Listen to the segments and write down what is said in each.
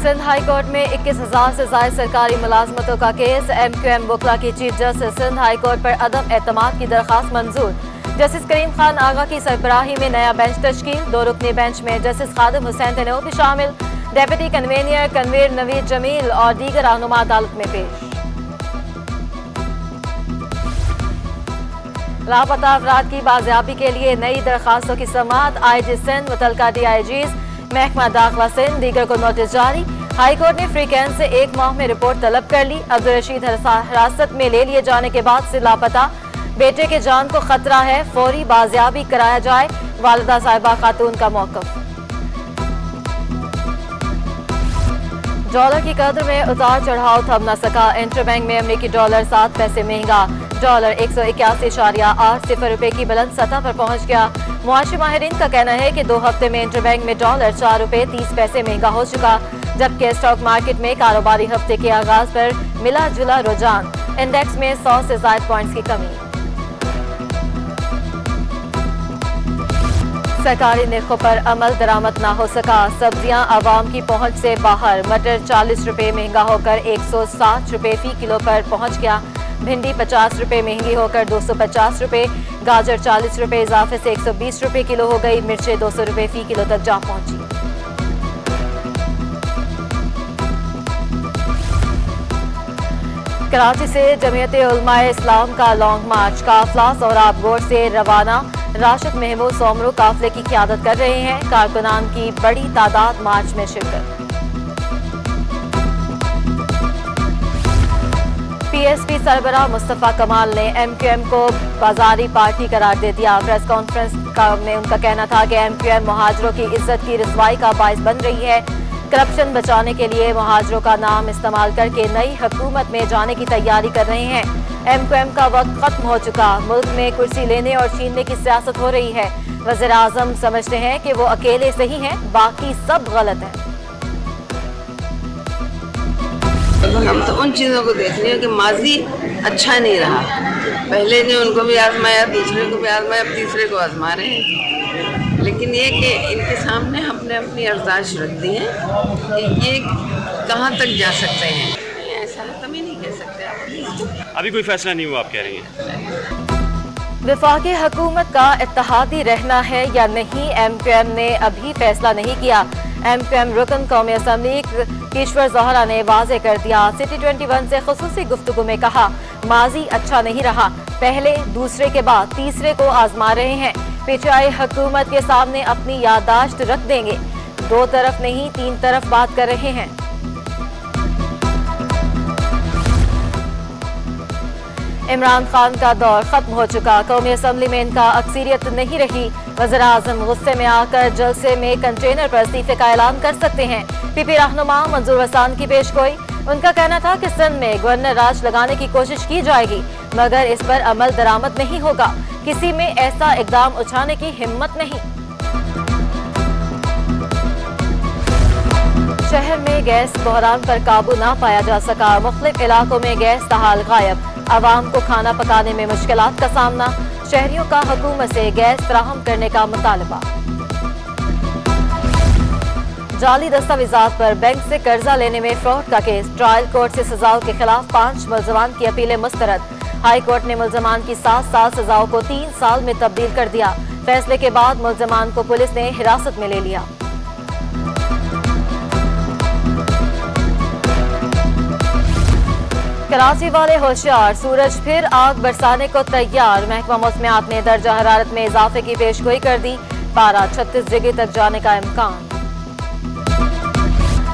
Sindh high court में 21,000 से ज्यादा सरकारी मुलाजमतों का केस। MQM वकला की chief justice Sindh high court पर अदम एतमाद की दरख्वास्त मंजूर। जस्टिस करीम खान आगा की सरबराही में नया बेंच तश्कील। 2 रुकनी बेंच में जस्टिस खादिम हुसैन तनोवी शामिल। डेप्यूटी कन्वीनर कन्वीर नवीद जमील और दीगर रहनुमा अदालत में पेश। लापता अफराद की बाजियाबी के लिए नई दरखास्तों की समाअत। IG सिंध मुतलका DIGs महकमा दाखिला सिंध दीगर को नोटिस जारी। हाई कोर्ट ने फ्रीकैन से 1 माह में रिपोर्ट तलब कर ली। अब्दुल रशीद हिरासत में ले लिए जाने के बाद से लापता। बेटे के जान को खतरा है, फौरी बाजियाबी कराया जाए, वालिदा साहिबा खातून का मौक़िफ़। डॉलर की कदर में उतार चढ़ाव थम न सका। इंटरबैंक में अमरीकी डॉलर 7 पैसे महंगा। डॉलर 181.80 रुपए की बुलंद सतह पर पहुंच गया। मुआशी माहिरीन का कहना है कि 2 हफ्ते में इंटरबैंक में डॉलर 4 रुपए 30 पैसे महंगा हो चुका, जबकि स्टॉक मार्केट में कारोबारी हफ्ते के आगाज पर मिला जुला रुझान। इंडेक्स में 100 से ज्यादा पॉइंट्स की कमी। सरकारी निर्खों पर अमल दरामद ना हो सका। सब्जियां आवाम की पहुंच से बाहर। मटर 40 रुपए महंगा होकर 160 रुपए फी किलो पर पहुंच गया। भिंडी 50 रुपए महंगी होकर 250 रुपए। गाजर 40 रुपए इजाफे से 120 रुपए किलो हो गई। मिर्चें 200 रुपए फी किलो तक जा पहुंची। कराची से जमीयत उलमाए इस्लाम का लॉन्ग मार्च काफिला सोहराब गोड़ से रवाना। राशिद महमूद सोमरू काफिले की क़यादत कर रहे हैं। कारकुनान की बड़ी तादाद मार्च में शिरकत। PSP सरबराह मुस्तफा कमाल ने MQM को बाजारी पार्टी करार दे दिया। प्रेस कॉन्फ्रेंस में उनका कहना था कि MQM मुहाजिरों की इज्जत की रुसवाई का बाइस बन रही है। करप्शन बचाने के लिए मुहाजिरों का नाम इस्तेमाल करके नई हुकूमत में जाने की तैयारी कर रहे हैं। MQM का वक्त खत्म हो चुका। मुल्क में कुर्सी लेने और छीनने की सियासत हो रही है। वज़ीर आज़म समझते हैं कि वो अकेले सही हैं, बाकी सब गलत है। हम तो उन चीज़ों को देख रहे हैं कि माजी अच्छा नहीं रहा। पहले ने उनको भी आजमाया, दूसरे को भी आजमाया, अब तीसरे को आजमा रहे हैं। लेकिन ये कि इनके सामने हमने अपनी अर्दाश रख दी है कि ये कहाँ तक जा सकते हैं। ऐसा हम ही नहीं कह सकते। आप अभी कोई फैसला नहीं हुआ आप कह रही हैं। वफाकी हुकूमत का इत्तेहादी रहना है या नहीं, MQM ने अभी फैसला नहीं किया। MQM रुकन कौमी असम्बली ईश्वर ज़ोहरा ने वाज़े कर दिया। सिटी 21 से खुसूसी गुफ्तगू में कहा, माजी अच्छा नहीं रहा, पहले दूसरे के बाद तीसरे को आजमा रहे हैं। पीछे आई हुकूमत के सामने अपनी याददाश्त रख देंगे। 2 तरफ नहीं 3 तरफ बात कर रहे हैं। इमरान खान का दौर खत्म हो चुका। कौमी असम्बली में इनका अक्सरियत नहीं रही। वज़ीर आज़म गुस्से में आकर जलसे में कंटेनर पर इस्तीफे का ऐलान कर सकते हैं। PP रहनुमा मंजूर हसन की पेशगोई। उनका कहना था कि सिंध में गवर्नर राज लगाने की कोशिश की जाएगी, मगर इस पर अमल दरामद नहीं होगा। किसी में ऐसा इकदाम उठाने की हिम्मत नहीं। शहर में गैस बहरान पर काबू ना पाया जा सका। मुख्तलिफ इलाकों में गैस ताहाल गायब। आवाम को खाना पकाने में मुश्किलात का सामना। शहरियों का हुकूमत से गैस फराहम करने का मुतालबा। जाली दस्तावेजात पर बैंक से कर्जा लेने में फ्रॉड का केस। ट्रायल कोर्ट से सजाओं के खिलाफ 5 मुलजमान की अपीलें मुस्तरद। हाई कोर्ट ने मुलजमान की 7 साल सजाओं को 3 साल में तब्दील कर दिया। फैसले के बाद मुलजमान को पुलिस ने हिरासत में ले लिया। कराची वाले होशियार, सूरज फिर आग बरसाने को तैयार। महकमा मौसमियात ने दर्जा हरारत में इजाफे की पेशगोई कर दी। पारा 36 डिग्री तक जाने का इम्कान।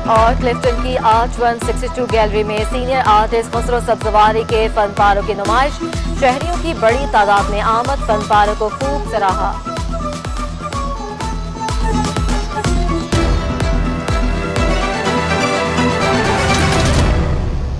और क्लिफ्टन की आर्ट 162 गैलरी में सीनियर आर्टिस्ट खुसरो सब्जवारी के फनपारों की नुमाइश। शहरियों की बड़ी तादाद में आमद, फनपारों को खूब सराहा।